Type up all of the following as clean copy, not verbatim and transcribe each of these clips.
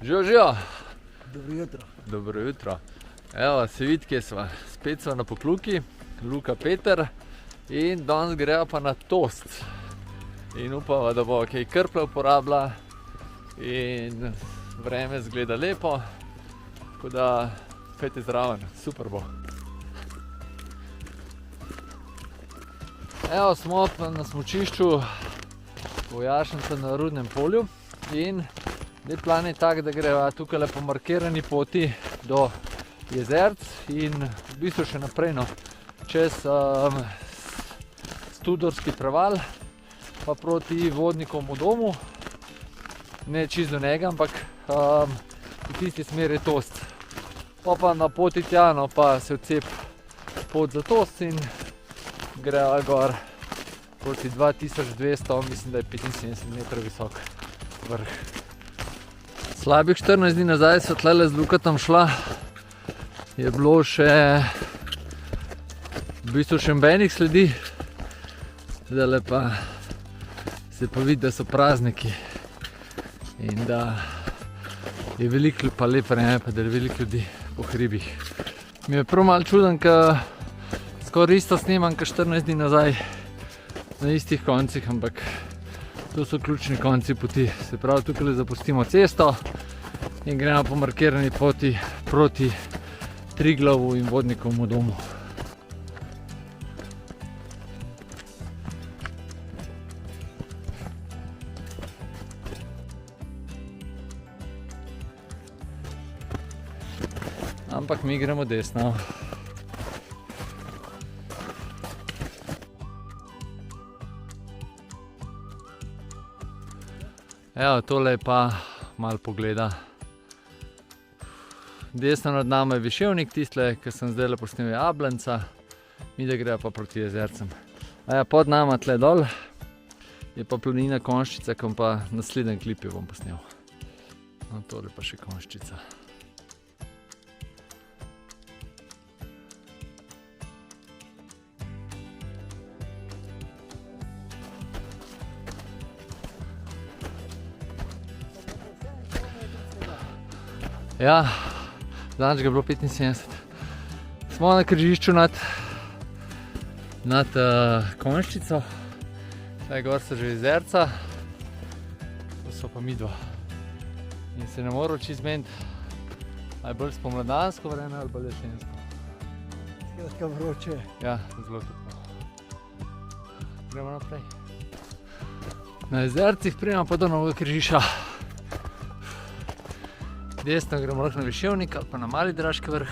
Živijo. Dobro jutro. Dobro jutro. Evo, se vidi, kje smo. Spet smo na Pokluki, Luka, Peter in danes grejo pa na tost. In upamo, da bo kaj krple uporabila in vreme zgleda lepo, tako da pejte zraven, super bo. Evo, smo pa na smučišču Vojašnica na Rudnem polju in plan je tak, da greva tukaj po markirani poti do Jezerc in v bistvu še naprej čez Studorski preval pa proti Vodnikovemu domu. Ne čisto do njega, ampak v tisti smeri je tost. Pa na poti tja, pa se odcep pot za tost in greva gor proti 2200, mislim, da je 75 metrov visok vrh. Slabih 14 dni nazaj so tlele z Lukatom šla, je bilo še v bistvu še nobenih sledi, zdaj pa se pa vidi, da so prazniki in da je veliko pa lep vreme, pa da je veliko ljudi po hribih. Mi je prav malo čuden, ker skoraj isto snemam, kot 14 dni nazaj na istih koncih, ampak to so ključni konci poti. Se pravi, tukaj zapustimo cesto in gremo po markirani poti proti Triglavu in Vodnikovemu domu. Ampak mi gremo desno. Evo, tole je pa malo pogleda. Desno nad nama je Viševnik, tistle, ki sem zdaj posnel, je Ablanca, mi da grejo pa proti Jezercem. Pod nama tle dol je pa planina Konjščica, ki pa naslednji klip jo bom posnel. Tole pa še Konjščica. Ja, danes ga je bilo 75. Smo na križišču nad Konjščico. Zdaj gor so že Jezerca, to so pa midva. In se ne moram čisto zmeniti, ali bolj spomladansko vreme ali bolj jesensko. Skratka vroče. Ja, zelo toplo. Gremo naprej. Na Jezercih pridemo pa do novega križišča. Desno gremo lahko na Viševnik ali pa na Mali Draški vrh.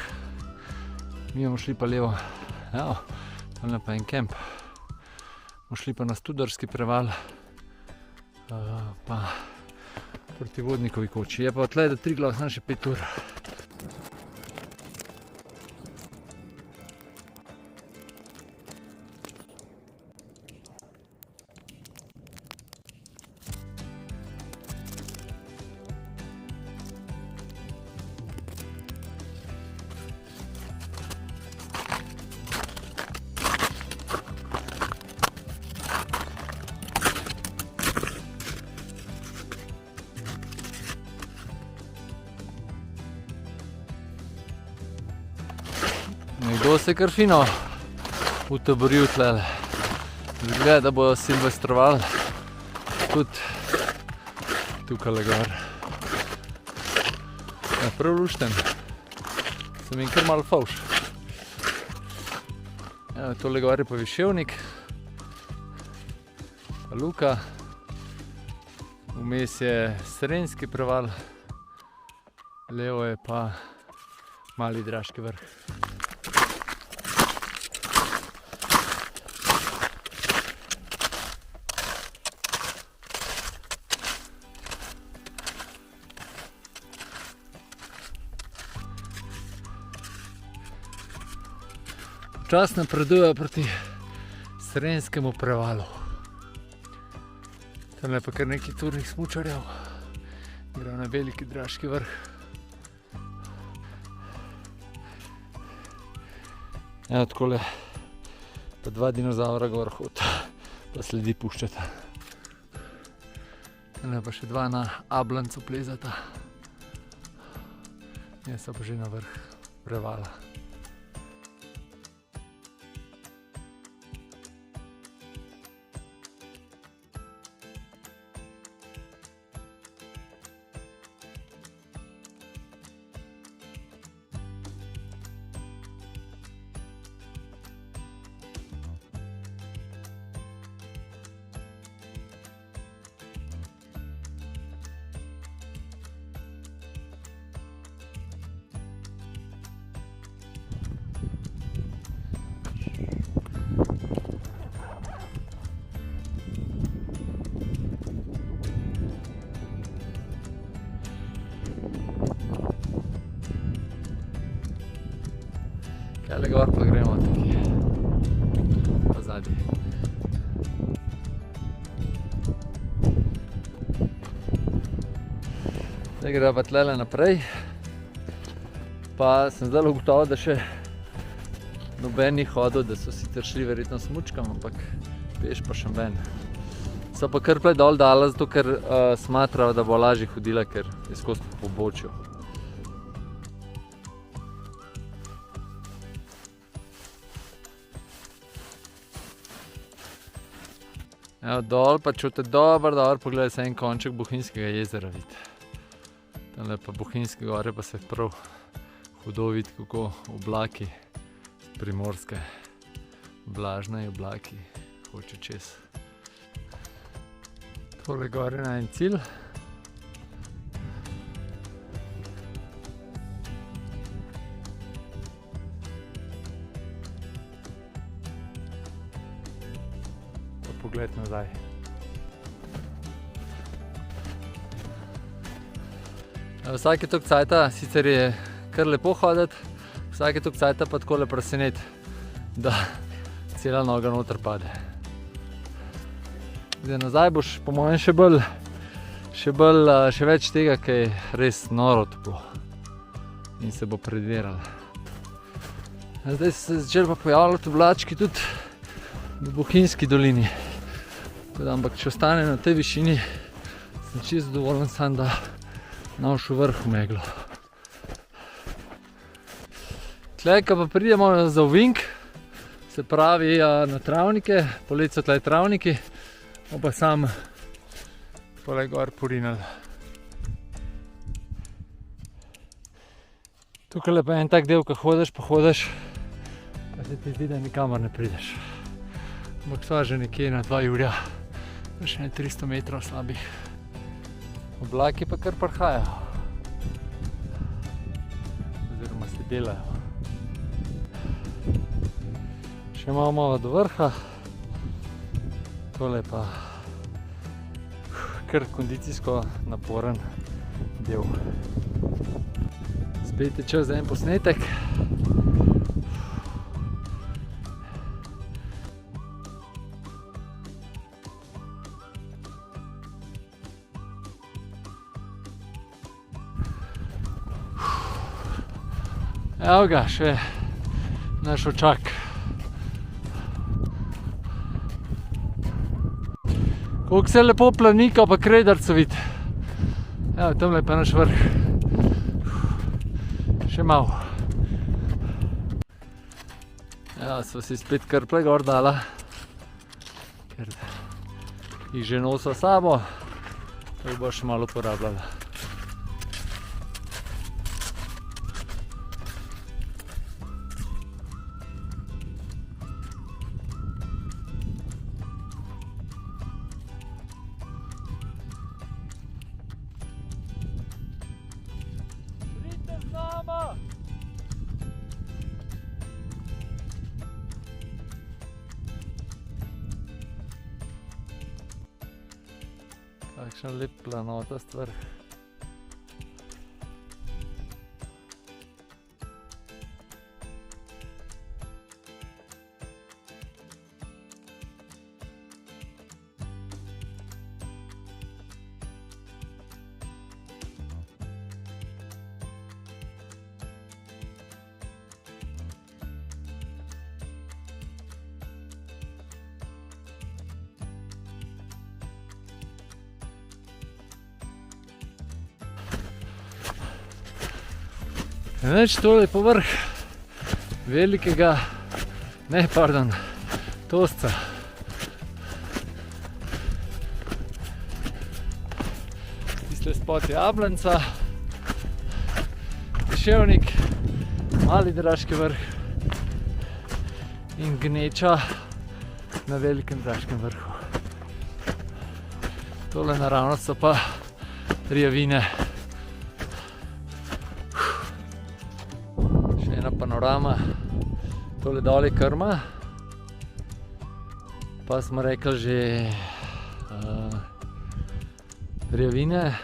Mi bomo šli pa levo. Evo, tam je pa en kemp. Bomo šli pa na Studorski preval, pa proti Vodnikovi koči. Je pa tle do Triglav samo še 5 ur. Nekdo se je kar fino utaboril tlele. Zgleda, da bojo silvestrovali tudi tukaj gor. Ja, prav lušten. Sem jim kar malo fauš. Ja, tole gor je pa Viševnik, pa Luka. Vmes je Srenjski preval, levo je pa Mali Draški vrh. Čas napredujejo proti Srenjskemu prevalu. Tam je pa kar nekaj turnih smučarjev. Grejo na Veliki Draški vrh. Evo, takole pa 2 dinozaura gor hod, pa sledi puščata. Tale pa še 2 na Ablancu plezata. Jaz pa že na vrh prevala. Tale gor pa gremo tukaj, pa zadnji. Zdaj gremo pa tlele naprej, pa sem zdaj ugotovil, da še noben ni hodil, da so sicer šli verjetno smučkam, ampak peš pa še noben. So pa kar plej dol dala, zato ker smatrajo, da bo lažje hodila, ker je skozi po pobočju. Evo dol pa čute dober pogled, se en konček Bohinjskega jezera vidi. Tale pa Bohinjske gore pa se prav hudo vidi, kako oblaki Primorske, vlažni oblaki hoče čez. Tole gore na en cilj. Pogled nazaj. Vsake toliko cajta, sicer je kar lepo hoditi, vsake toliko cajta pa takole preseneti, da cela noga noter pade. Zdaj nazaj boš po mojem še več tega, ker je res noro toplo in se bo predviralo. Zdaj so se začeli pa pojavljati oblački tudi v Bohinjski dolini. Ampak če ostane na tej višini, sem čisto zadovoljen sam, da našel vrh v meglo. Tlej, ko pa pridemo za ovink, se pravi na travnike, poleti so tlej travniki, pa sam tole gor porinali. Tukaj je pa en tak del, ko hodiš, pa se ti zdi, da nikamor ne prideš. Ampak sva že nekje na 2 jurja. Še ne 300 metrov slabih. Oblaki pa kar prihajajo. Oziroma se delajo. Še malo do vrha. Tole pa kar kondicijsko naporen del. Spet je čas za en posnetek. Evo ga, še naš očak. Koliko se lepo Planika pa Krederca vidi. Evo, tamle je pa naš vrh. Še malo. Evo, sva si spet krple gor dala, ker jih že nosa sabo, pa jih bo še malo uporabljala. Kakšen lep planotast vrh. Neč, tole je povrh velikega, Tosca. Tiste spod je Jablanca, Deševnik, Mali Draški vrh in Gneča na Velikem Draškem vrhu. Tole naravno so pa Rjavine. Še ena panorama, tole dol je Krma, pa smo rekli že Rjavine,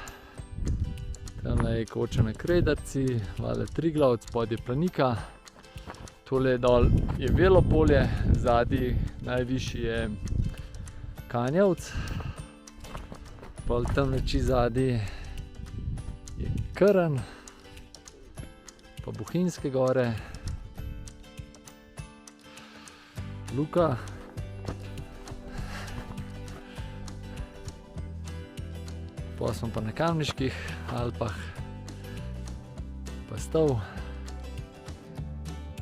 tamle je Koča na Kredarci, vale Triglav, spod je Planika, tole dol je Velo polje, zadnji najvišji je Kanjavc, pol tamle čisto zadnji je Krn, pa Bohinjske gore, Luka, pa smo pa na Kamniških Alpah, pa Stol,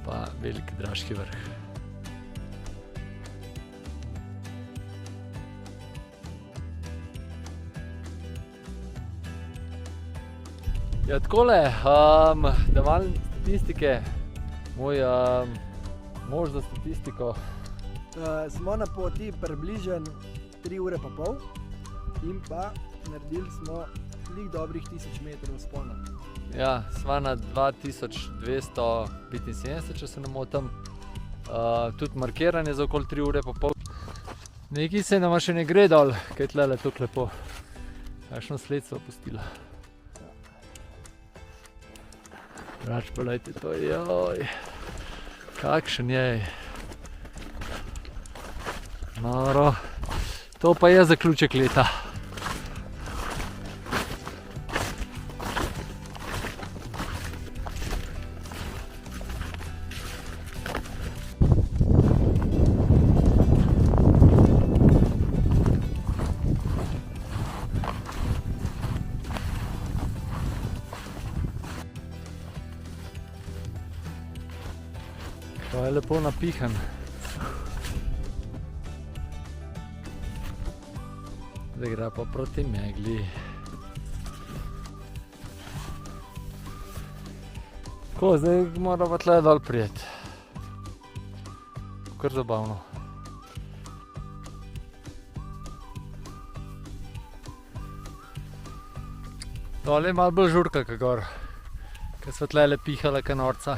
pa Veliki Draški vrh. Ja, takole, da malo statistike, moj mož za statistiko. Smo na poti približno 3 ure pa pol in pa naredili smo lih dobrih 1000 metrov vzpona. Ja, sva na 2275, če se ne motim. Tudi markiranje za okoli 3 ure pa pol. Nekaj se nama še ne gre dol, kaj je tlele tako lepo. Kakšno sled sva pustila. Rač pa lejte to, joj, kakšen je. Noro, to pa je zaključek leta. To je lepo napihan. Zdaj gre pa proti megli. Tako, zdaj mora pa tle dol prijeti. Kar zabavno. Dol je malo bolj žurka kot gor, ker sva tle pihala ka norca.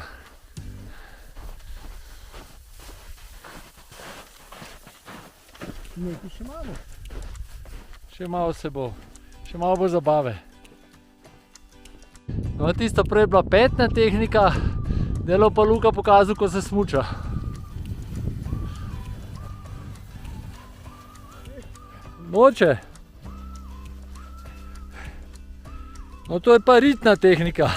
Nekaj še imamo. Še malo se bo, še malo bo zabave. No, tisto prej je bila petna tehnika, delo pa Luka pokazal, ko se smuča. Noče. No, to je pa ritna tehnika.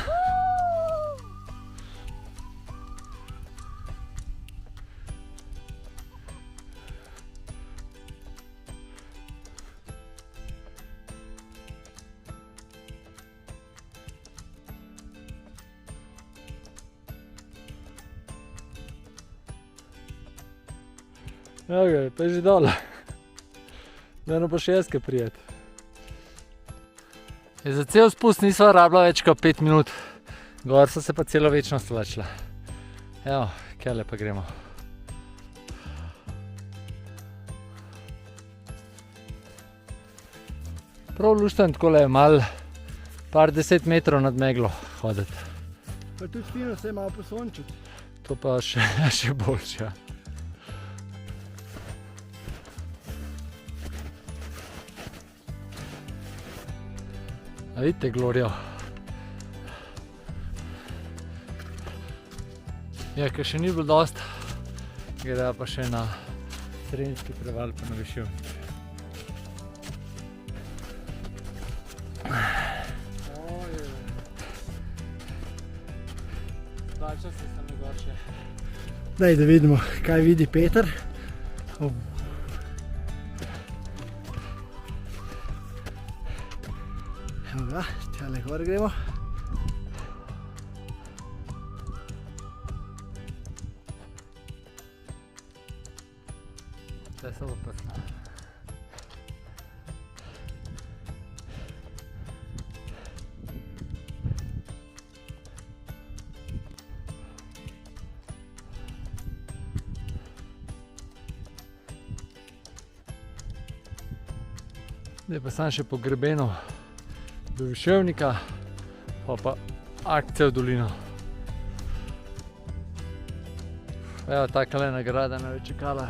Okay, pa je že dol. Zdaj pa še jeske prijet. Za cel spust nisva rabila več kot 5 minut. Gor so se pa celo večnost vlačila. Evo, kjale pa gremo. Prav lušten takole je malo, par 10 metrov nad meglo hoditi. Pa tudi fino se je malo posončiti. To pa še boljše. A vidite Glorijo? Ja, ker še ni bilo dost, gre pa še na Srenjski preval pa na Višjovnič. Splača se tam gor še. Daj, da vidimo, kaj vidi Peter. Evo ga, tjale gor gremo. Zdaj se bo prsno. Zdaj pa sam še po grebenu do Viševnika, pa akcija v dolino. Evo, takale nagrada nam je čakala,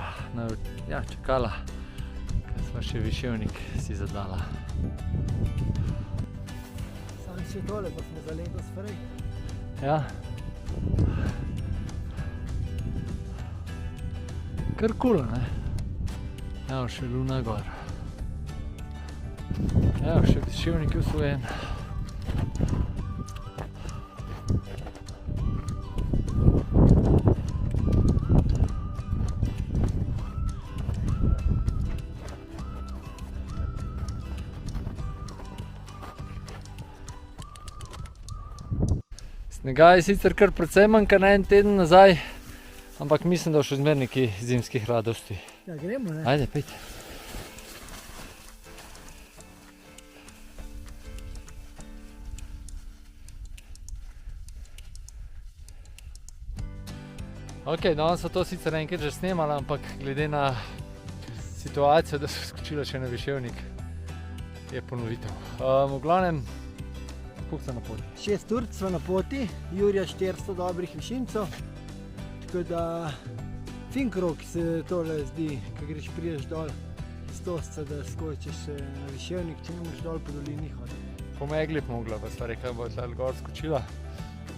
čakala, ker smo še Viševnik si zadala. Sam še tole, pa smo za letos prej. Ja. Kar kul, ne? Evo, še Luna gor. Evo, še Viševnik je osvojen. Snega je sicer kar precej manjka na en teden nazaj, ampak mislim, da bo še zmer nekaj zimskih radosti. Ja, gremo, ne? Ajde, pejte. Ok, danes so to sicer enkrat že snemali, ampak glede na situacijo, da so skočila še na Viševnik, je ponovitev. V glavnem, koliko so na poti? 6 ur smo na poti, Jurija 400 dobrih višincev, tako da fin krog se tole zdi, ko prideš dol z Stosca, da skočiš na Viševnik, če ne moraš dol po dolini hoditi. Po megli pa mogla, pa sva rekla, da bo tle gor skočila,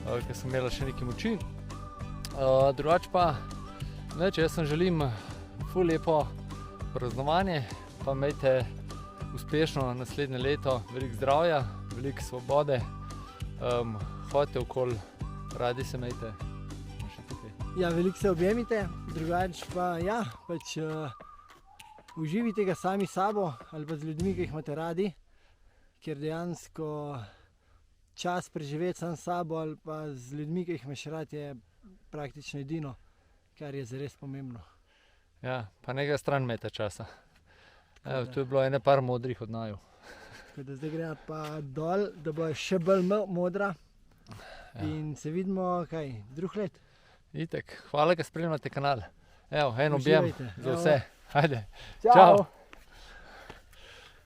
ker sem imela še nekaj moči. Drugače pa, jaz sem želim ful lepo praznovanje, pa imejte uspešno naslednje leto, veliko zdravja, veliko svobode, hodite okoli, radi se imejte. Ja, veliko se objemite, drugače pa ja, pač uživite ga sami sabo ali pa z ljudmi, ki jih imate radi, ker dejansko čas preživeti sam sabo ali pa z ljudmi, ki jih imaš rad, je praktično edino, kar je zares pomembno. Ja, pa nekaj stran mete časa. Evo, tu je bilo ene par modrih odnaju. Tako da zdaj gremo pa dol, da bo še bolj modra. In se vidimo, drug let. Itek, hvala, da spremljate kanal. Evo, en objem za vse. Ajde, čau!